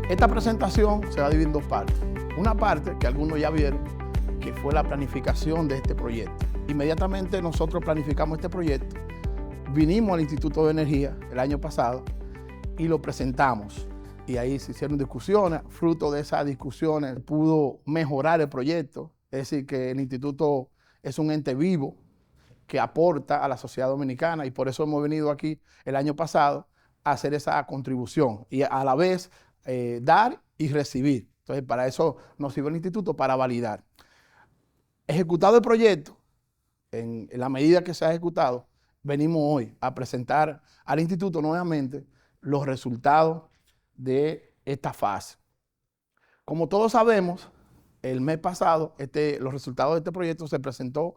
Esta presentación se va a dividir en dos partes. Una parte que algunos ya vieron, que fue la planificación de este proyecto. Inmediatamente nosotros planificamos este proyecto, vinimos al Instituto de Energía el año pasado y lo presentamos. Y ahí se hicieron discusiones, fruto de esas discusiones pudo mejorar el proyecto, es decir, que el instituto es un ente vivo que aporta a la sociedad dominicana y por eso hemos venido aquí el año pasado a hacer esa contribución y a la vez dar y recibir. Entonces, para eso nos sirve el instituto, para validar. Ejecutado el proyecto, en la medida que se ha ejecutado, venimos hoy a presentar al instituto nuevamente los resultados de esta fase. Como todos sabemos, el mes pasado los resultados de este proyecto se presentó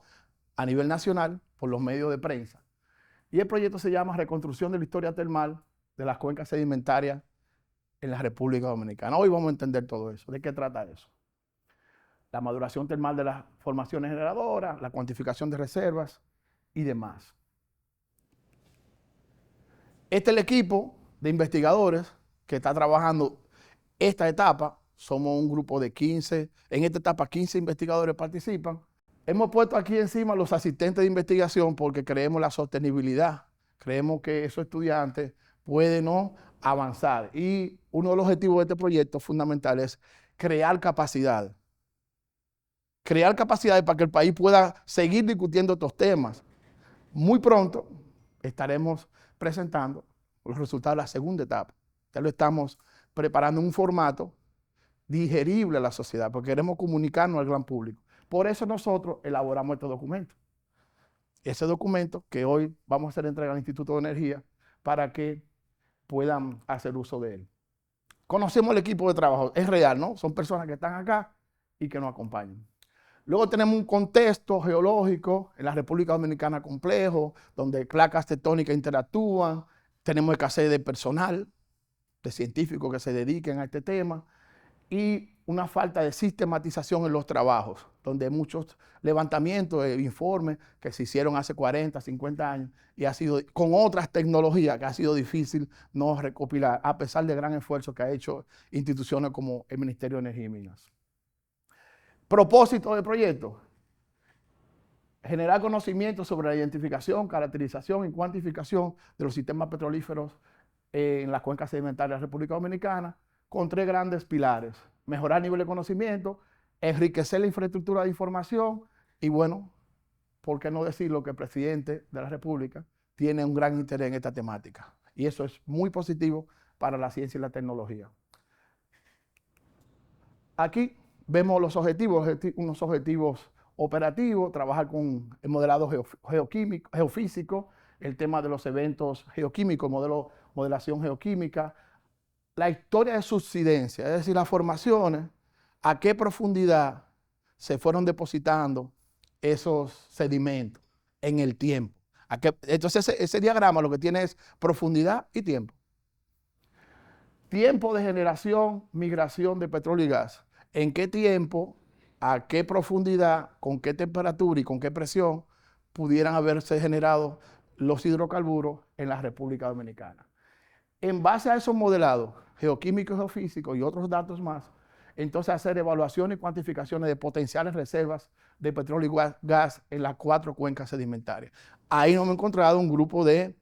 a nivel nacional por los medios de prensa. Y el proyecto se llama Reconstrucción de la historia termal de las cuencas sedimentarias en la República Dominicana. Hoy vamos a entender todo eso. ¿De qué trata eso? La maduración termal de las formaciones generadoras, la cuantificación de reservas y demás. Este es el equipo de investigadores que está trabajando esta etapa. Somos un grupo de 15, en esta etapa 15 investigadores participan. Hemos puesto aquí encima los asistentes de investigación porque creemos en la sostenibilidad. Creemos que esos estudiantes pueden avanzar. Y uno de los objetivos de este proyecto fundamental es crear capacidad. Crear capacidades para que el país pueda seguir discutiendo estos temas. Muy pronto estaremos presentando los resultados de la segunda etapa. Ya lo estamos preparando en un formato digerible a la sociedad, porque queremos comunicarnos al gran público. Por eso nosotros elaboramos este documento. Ese documento que hoy vamos a hacer entrega al Instituto de Energía para que puedan hacer uso de él. Conocemos el equipo de trabajo, es real, ¿no? Son personas que están acá y que nos acompañan. Luego tenemos un contexto geológico en la República Dominicana complejo, donde placas tectónicas interactúan, tenemos escasez de personal, de científicos que se dediquen a este tema, y una falta de sistematización en los trabajos, donde hay muchos levantamientos de informes que se hicieron hace 40, 50 años y ha sido con otras tecnologías que ha sido difícil no recopilar, a pesar del gran esfuerzo que ha hecho instituciones como el Ministerio de Energía y Minas. Propósito del proyecto: generar conocimiento sobre la identificación, caracterización y cuantificación de los sistemas petrolíferos en las cuencas sedimentarias de la República Dominicana, con tres grandes pilares: mejorar el nivel de conocimiento, enriquecer la infraestructura de información y, bueno, ¿por qué no decirlo que el presidente de la República tiene un gran interés en esta temática? Y eso es muy positivo para la ciencia y la tecnología. Aquí vemos los objetivos, unos objetivos operativos: trabajar con el modelado geoquímico, geofísico, el tema de los eventos geoquímicos, modelación geoquímica, la historia de subsidencia, es decir, las formaciones, a qué profundidad se fueron depositando esos sedimentos en el tiempo. Entonces ese diagrama lo que tiene es profundidad y tiempo. Tiempo de generación, migración de petróleo y gas. ¿En qué tiempo, a qué profundidad, con qué temperatura y con qué presión pudieran haberse generado los hidrocarburos en la República Dominicana? En base a esos modelados geoquímicos, geofísicos y otros datos más, entonces hacer evaluaciones y cuantificaciones de potenciales reservas de petróleo y gas en las 4 cuencas sedimentarias. Ahí nos hemos encontrado un grupo de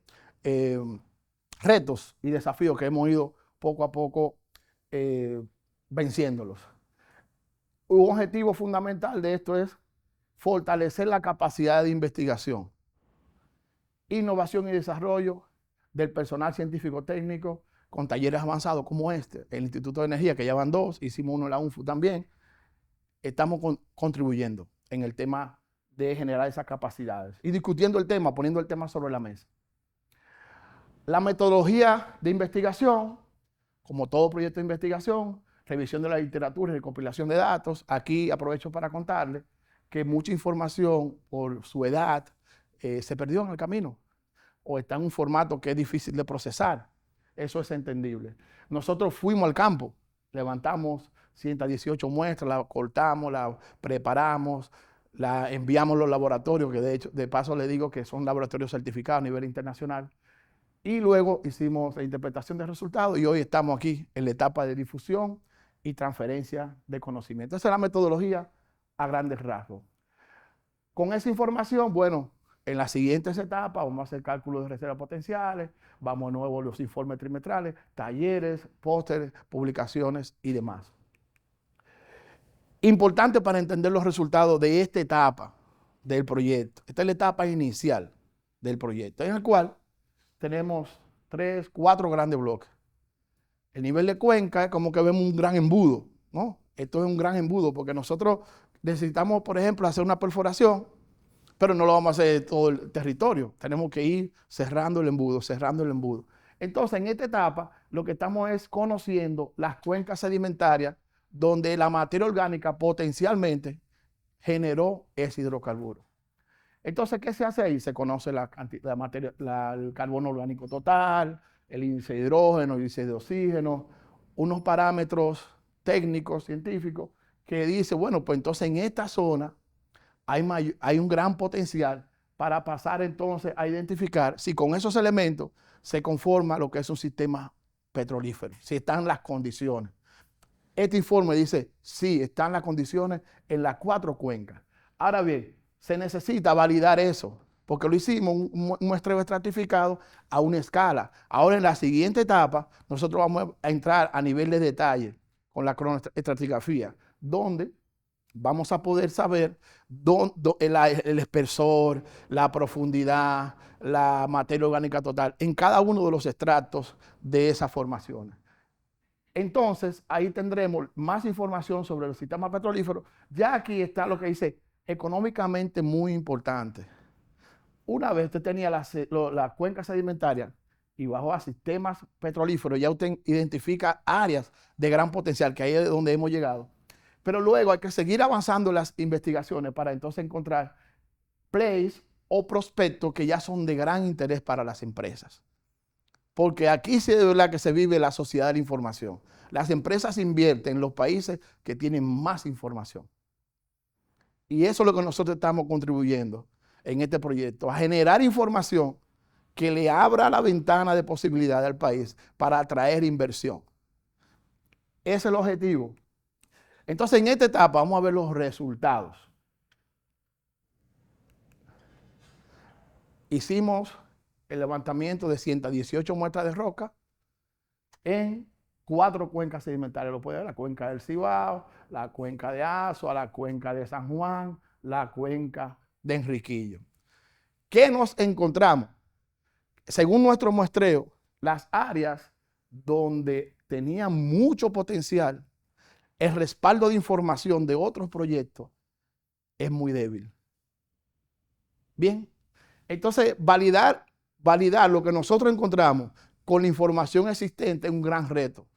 retos y desafíos que hemos ido poco a poco venciéndolos. Un objetivo fundamental de esto es fortalecer la capacidad de investigación, innovación y desarrollo del personal científico técnico con talleres avanzados como este, el Instituto de Energía, que ya van 2, hicimos uno en la UNFU también. Estamos contribuyendo en el tema de generar esas capacidades y discutiendo el tema, poniendo el tema sobre la mesa. La metodología de investigación, como todo proyecto de investigación, revisión de la literatura y recopilación de datos. Aquí aprovecho para contarles que mucha información por su edad se perdió en el camino o está en un formato que es difícil de procesar. Eso es entendible. Nosotros fuimos al campo, levantamos 118 muestras, las cortamos, las preparamos, las enviamos a los laboratorios, que de paso le digo que son laboratorios certificados a nivel internacional, Y luego hicimos la interpretación de resultados y hoy estamos aquí en la etapa de difusión y transferencia de conocimiento. Esa es la metodología a grandes rasgos. Con esa información, bueno, en las siguientes etapas vamos a hacer cálculos de reservas potenciales, vamos de nuevo a los informes trimestrales, talleres, pósteres, publicaciones y demás. Importante para entender los resultados de esta etapa del proyecto. Esta es la etapa inicial del proyecto, en el cual tenemos 3, 4 grandes bloques. El nivel de cuenca es como que vemos un gran embudo, ¿no? Esto es un gran embudo porque nosotros necesitamos, por ejemplo, hacer una perforación, pero no lo vamos a hacer de todo el territorio. Tenemos que ir cerrando el embudo, cerrando el embudo. Entonces, en esta etapa, lo que estamos es conociendo las cuencas sedimentarias donde la materia orgánica potencialmente generó ese hidrocarburo. Entonces, ¿qué se hace ahí? Se conoce el carbono orgánico total, el índice de hidrógeno, el índice de oxígeno, unos parámetros técnicos, científicos, que dice, bueno, pues entonces en esta zona hay un gran potencial para pasar entonces a identificar si con esos elementos se conforma lo que es un sistema petrolífero, si están las condiciones. Este informe dice, sí, están las condiciones en las 4 cuencas. Ahora bien, se necesita validar eso, porque lo hicimos un muestreo estratificado a una escala. Ahora en la siguiente etapa, nosotros vamos a entrar a nivel de detalle con la cronoestratigrafía, donde vamos a poder saber el espesor, la profundidad, la materia orgánica total, en cada uno de los extractos de esas formaciones. Entonces, ahí tendremos más información sobre el sistema petrolífero. Ya aquí está lo que dice, económicamente muy importante. Una vez usted tenía la cuenca sedimentaria y bajo a sistemas petrolíferos, ya usted identifica áreas de gran potencial, que ahí es donde hemos llegado. Pero luego hay que seguir avanzando las investigaciones para entonces encontrar plays o prospectos que ya son de gran interés para las empresas. Porque aquí sí de verdad que se vive la sociedad de la información. Las empresas invierten en los países que tienen más información. Y eso es lo que nosotros estamos contribuyendo en este proyecto, a generar información que le abra la ventana de posibilidades al país para atraer inversión. Ese es el objetivo. Entonces, en esta etapa vamos a ver los resultados. Hicimos el levantamiento de 118 muestras de roca en 4 cuencas sedimentarias. Lo puede ver, la cuenca del Cibao, la cuenca de Azua, la cuenca de San Juan, la cuenca de Enriquillo. ¿Qué nos encontramos? Según nuestro muestreo, las áreas donde tenían mucho potencial, el respaldo de información de otros proyectos es muy débil. Bien, entonces validar lo que nosotros encontramos con la información existente es un gran reto,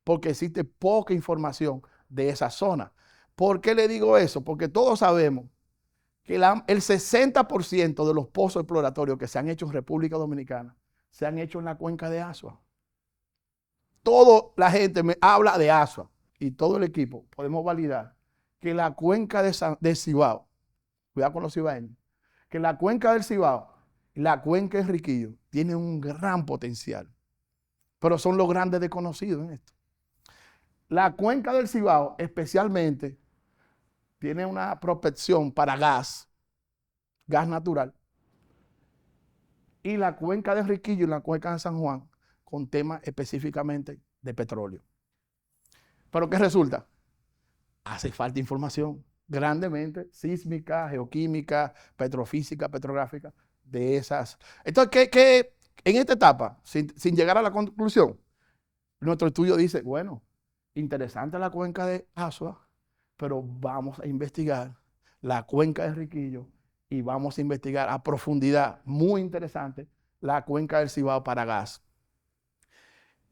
porque existe poca información de esa zona. ¿Por qué le digo eso? Porque todos sabemos que el 60% de los pozos exploratorios que se han hecho en República Dominicana se han hecho en la cuenca de Azua. Toda la gente me habla de Azua y todo el equipo podemos validar que la cuenca de Cibao, cuidado con los cibaeños, que la cuenca del Cibao, la cuenca de Enriquillo, tiene un gran potencial, pero son los grandes desconocidos en esto. La cuenca del Cibao especialmente tiene una prospección para gas natural, y la cuenca de Enriquillo y la cuenca de San Juan con temas específicamente de petróleo. ¿Pero qué resulta? Hace falta información grandemente sísmica, geoquímica, petrofísica, petrográfica, de esas. Entonces, ¿qué en esta etapa, sin llegar a la conclusión, nuestro estudio dice, bueno, interesante la cuenca de Azua, pero vamos a investigar la cuenca de Enriquillo y vamos a investigar a profundidad, muy interesante, la cuenca del Cibao para gas.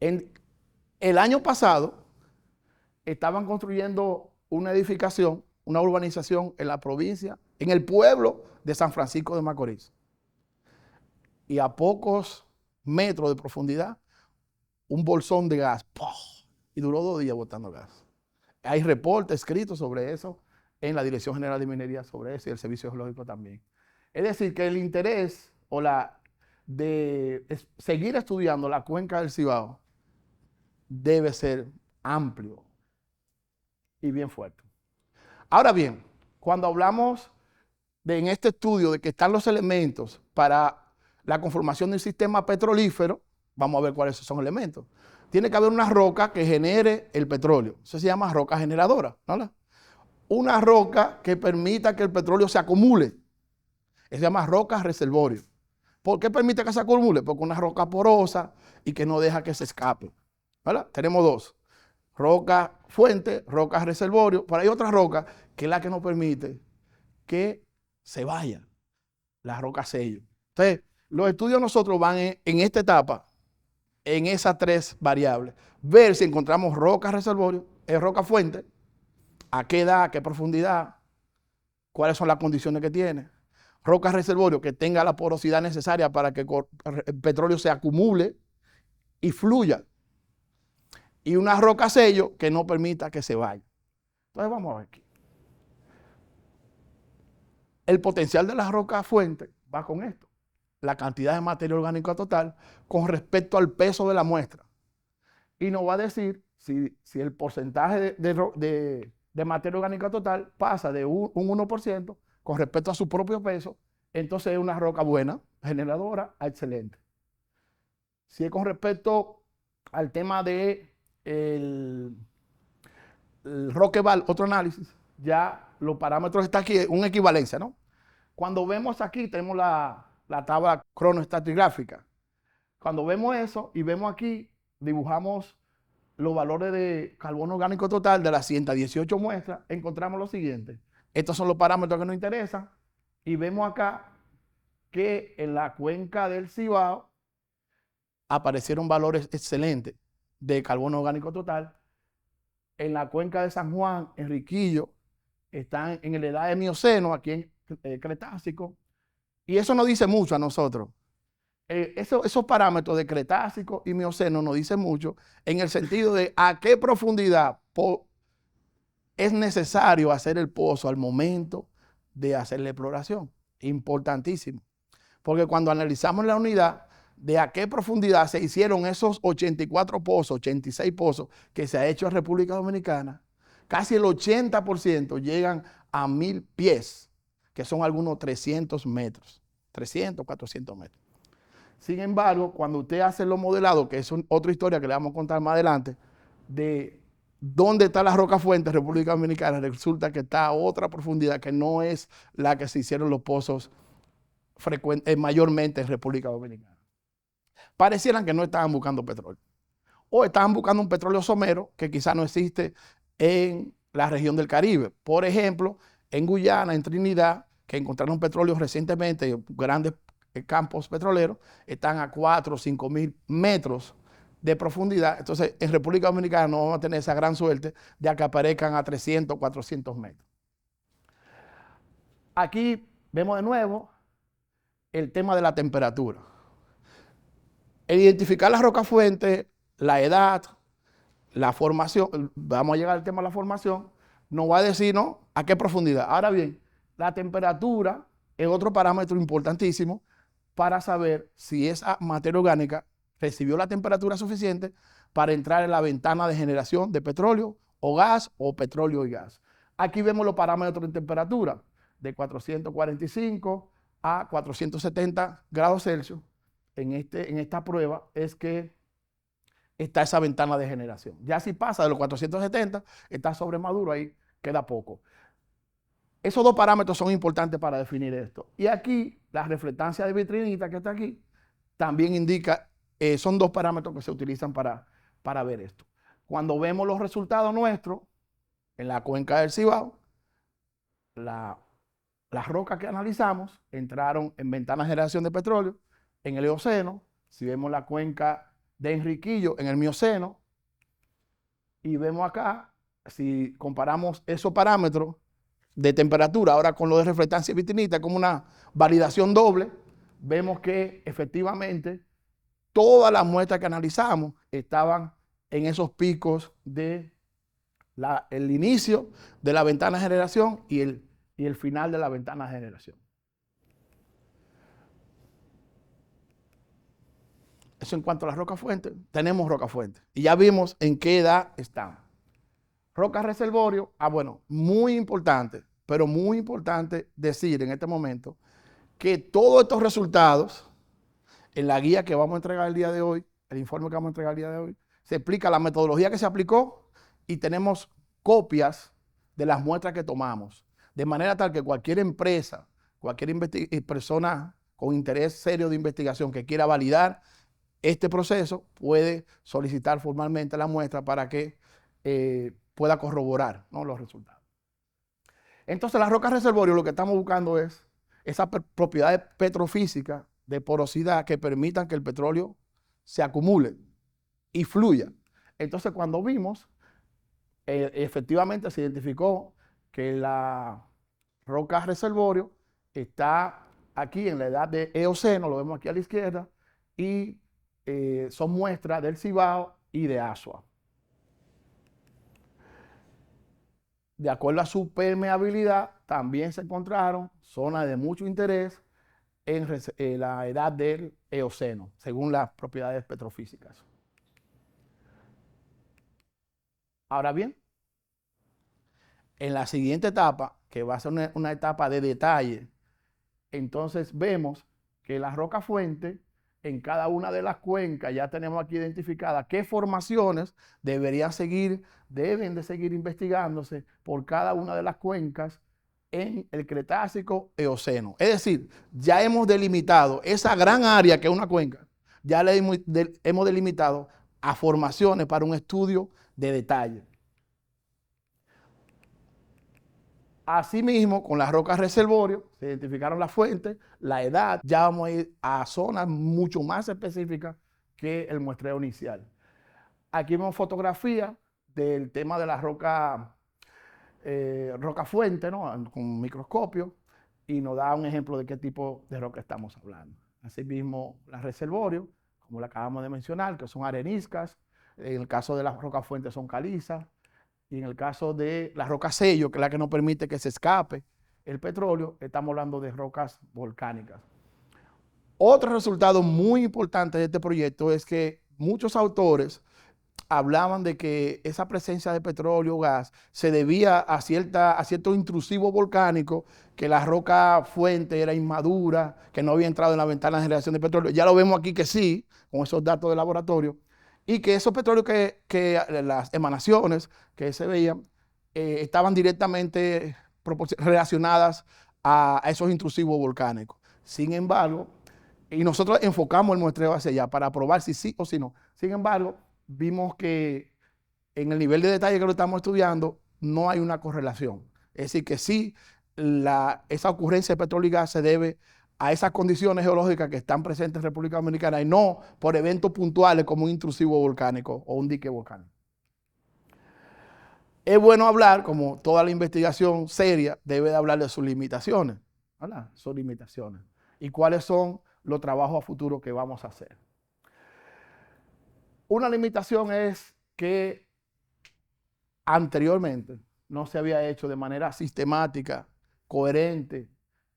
El año pasado estaban construyendo una edificación, una urbanización en la provincia, en el pueblo de San Francisco de Macorís. Y a pocos metros de profundidad, un bolsón de gas, ¡pum! Y duró 2 días botando gas. Hay reportes escritos sobre eso en la Dirección General de Minería sobre eso y el Servicio Geológico también. Es decir, que el interés o la seguir estudiando la cuenca del Cibao debe ser amplio y bien fuerte. Ahora bien, cuando hablamos en este estudio de que están los elementos para la conformación de un sistema petrolífero, vamos a ver cuáles son los elementos. Tiene que haber una roca que genere el petróleo. Eso se llama roca generadora, ¿no? Una roca que permita que el petróleo se acumule. Eso se llama roca reservorio. ¿Por qué permite que se acumule? Porque una roca porosa y que no deja que se escape. ¿Verdad? Tenemos dos. Roca fuente, roca reservorio. Pero hay otra roca que es la que nos permite que se vaya. La roca sello. Entonces, los estudios nosotros van en esta etapa, en esas tres variables. Ver si encontramos roca reservorio, roca fuente, a qué edad, a qué profundidad, cuáles son las condiciones que tiene. Roca reservorio que tenga la porosidad necesaria para que el petróleo se acumule y fluya. Y una roca sello que no permita que se vaya. Entonces vamos a ver aquí. El potencial de la roca fuente va con esto. La cantidad de materia orgánica total con respecto al peso de la muestra. Y nos va a decir si el porcentaje de materia orgánica total pasa de un 1% con respecto a su propio peso, entonces es una roca buena, generadora, excelente. Si es con respecto al tema de el Roqueval, otro análisis, ya los parámetros están aquí, una equivalencia, ¿no? Cuando vemos aquí, tenemos la tabla cronoestratigráfica. Cuando vemos eso y vemos aquí, dibujamos los valores de carbono orgánico total de las 118 muestras, encontramos lo siguiente. Estos son los parámetros que nos interesan y vemos acá que en la cuenca del Cibao aparecieron valores excelentes de carbono orgánico total. En la cuenca de San Juan, Enriquillo, están en la edad de Mioceno, aquí en Cretácico, y eso nos dice mucho a nosotros. Esos parámetros de Cretácico y Mioceno nos dicen mucho en el sentido de a qué profundidad es necesario hacer el pozo al momento de hacer la exploración. Importantísimo. Porque cuando analizamos la unidad de a qué profundidad se hicieron esos 84 pozos, 86 pozos que se ha hecho en República Dominicana, casi el 80% llegan a 1000 pies, que son algunos 300 metros, 300, 400 metros. Sin embargo, cuando usted hace los modelados, que es otra historia que le vamos a contar más adelante, de dónde está la roca fuente en República Dominicana, resulta que está a otra profundidad que no es la que se hicieron los pozos mayormente en República Dominicana. Parecieran que no estaban buscando petróleo. O estaban buscando un petróleo somero que quizás no existe en la región del Caribe. Por ejemplo, en Guyana, en Trinidad, que encontraron petróleo recientemente, grandes campos petroleros, están a 4 o 5 mil metros de profundidad. Entonces, en República Dominicana no vamos a tener esa gran suerte de que aparezcan a 300, 400 metros. Aquí vemos de nuevo el tema de la temperatura. El identificar la roca fuente, la edad, la formación, vamos a llegar al tema de la formación, nos va a decir, ¿no?, a qué profundidad. Ahora bien, la temperatura es otro parámetro importantísimo para saber si esa materia orgánica recibió la temperatura suficiente para entrar en la ventana de generación de petróleo o gas o petróleo y gas. Aquí vemos los parámetros de temperatura de 445 a 470 grados Celsius. En esta prueba es que está esa ventana de generación. Ya si pasa de los 470, está sobre maduro, ahí queda poco. Esos dos parámetros son importantes para definir esto. Y aquí, la reflectancia de vitrinita que está aquí, también indica, son dos parámetros que se utilizan para ver esto. Cuando vemos los resultados nuestros, en la cuenca del Cibao, las rocas que analizamos entraron en ventana de generación de petróleo, en el Eoceno. Si vemos la cuenca de Enriquillo, en el Mioceno, y vemos acá, si comparamos esos parámetros de temperatura, ahora con lo de reflectancia vitrinita, como una validación doble, vemos que efectivamente todas las muestras que analizamos estaban en esos picos de el inicio de la ventana de generación y el final de la ventana de generación. Eso en cuanto a las rocas fuentes. Tenemos rocas fuentes. Y ya vimos en qué edad están. Rocas reservorio, bueno, muy importante, pero muy importante decir en este momento que todos estos resultados, en la guía que vamos a entregar el día de hoy, el informe que vamos a entregar el día de hoy, se explica la metodología que se aplicó y tenemos copias de las muestras que tomamos. De manera tal que cualquier empresa, cualquier persona con interés serio de investigación que quiera validar este proceso puede solicitar formalmente la muestra para que pueda corroborar, ¿no?, los resultados. Entonces, las rocas reservorio, lo que estamos buscando es esas propiedades petrofísicas de porosidad que permitan que el petróleo se acumule y fluya. Entonces, cuando vimos, efectivamente se identificó que la roca reservorio está aquí en la edad de Eoceno, lo vemos aquí a la izquierda, y son muestras del Cibao y de Asua. De acuerdo a su permeabilidad, también se encontraron zonas de mucho interés en la edad del Eoceno, según las propiedades petrofísicas. Ahora bien, en la siguiente etapa, que va a ser una etapa de detalle, entonces vemos que la roca fuente, en cada una de las cuencas ya tenemos aquí identificadas qué formaciones deben de seguir investigándose por cada una de las cuencas en el Cretácico Eoceno. Es decir, ya hemos delimitado esa gran área que es una cuenca, ya la hemos delimitado a formaciones para un estudio de detalle. Asimismo, con las rocas reservorio, se identificaron las fuentes, la edad, ya vamos a ir a zonas mucho más específicas que el muestreo inicial. Aquí vemos fotografía del tema de la roca fuente, ¿no?, con microscopio, y nos da un ejemplo de qué tipo de roca estamos hablando. Asimismo, las reservorio, como la acabamos de mencionar, que son areniscas, en el caso de las rocas fuentes son calizas, y en el caso de la roca sello, que es la que no permite que se escape el petróleo, estamos hablando de rocas volcánicas. Otro resultado muy importante de este proyecto es que muchos autores hablaban de que esa presencia de petróleo o gas se debía a cierto intrusivo volcánico, que la roca fuente era inmadura, que no había entrado en la ventana de generación de petróleo. Ya lo vemos aquí que sí, con esos datos de laboratorio, y que esos petróleos las emanaciones que se veían estaban directamente relacionadas a esos intrusivos volcánicos. Sin embargo, y nosotros enfocamos el muestreo hacia allá para probar si sí o si no. Sin embargo, vimos que en el nivel de detalle que lo estamos estudiando no hay una correlación. Es decir, que sí, esa ocurrencia de petróleo y gas se debe a esas condiciones geológicas que están presentes en República Dominicana y no por eventos puntuales como un intrusivo volcánico o un dique volcánico. Es bueno hablar, como toda la investigación seria, debe de hablar de sus limitaciones, ¿verdad? Sus limitaciones. Y cuáles son los trabajos a futuro que vamos a hacer. Una limitación es que anteriormente no se había hecho de manera sistemática, coherente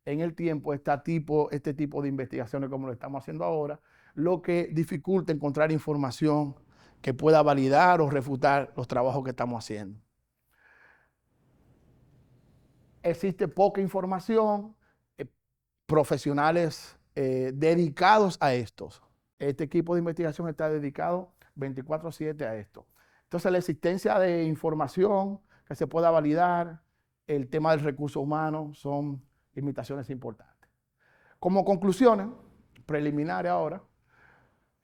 en el tiempo este tipo de investigaciones como lo estamos haciendo ahora, lo que dificulta encontrar información que pueda validar o refutar los trabajos que estamos haciendo. Existe poca información, profesionales dedicados a estos. Este equipo de investigación está dedicado 24/7 a esto. Entonces, la existencia de información que se pueda validar, el tema del recurso humano, son limitaciones importantes. Como conclusiones preliminares ahora,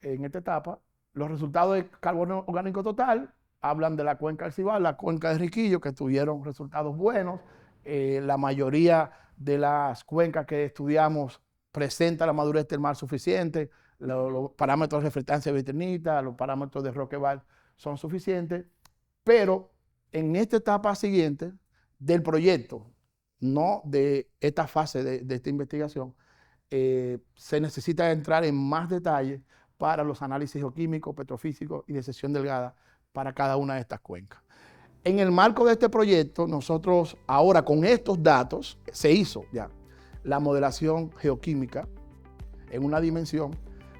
en esta etapa, los resultados de carbono orgánico total hablan de la cuenca del Cibao, la cuenca de Riquillo, que tuvieron resultados buenos. La mayoría de las cuencas que estudiamos presenta la madurez termal suficiente, los parámetros de reflectancia de vitrinita, los parámetros de Roqueval son suficientes, pero en esta etapa siguiente del proyecto, no de esta fase de esta investigación, se necesita entrar en más detalle para los análisis geoquímicos, petrofísicos y de sección delgada para cada una de estas cuencas. En el marco de este proyecto, nosotros ahora con estos datos, se hizo ya la modelación geoquímica en una dimensión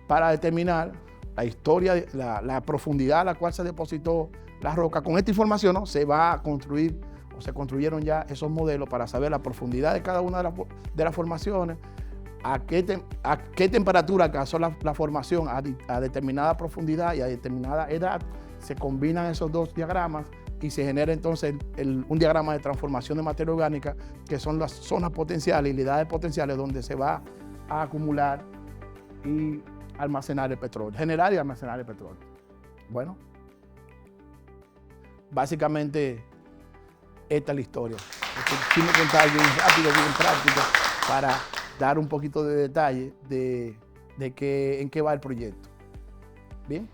para determinar la historia, la profundidad a la cual se depositó la roca. Con esta información, ¿no?, se va a construir o se construyeron ya esos modelos para saber la profundidad de cada una de las formaciones, a qué temperatura alcanzó la formación a determinada profundidad y a determinada edad. Se combinan esos dos diagramas y se genera entonces un diagrama de transformación de materia orgánica, que son las zonas potenciales y unidades potenciales donde se va a acumular y almacenar el petróleo, generar y almacenar el petróleo. Bueno, básicamente esta es la historia. Quiero contar bien rápido, bien práctico, para dar un poquito de detalle de en qué va el proyecto. Bien.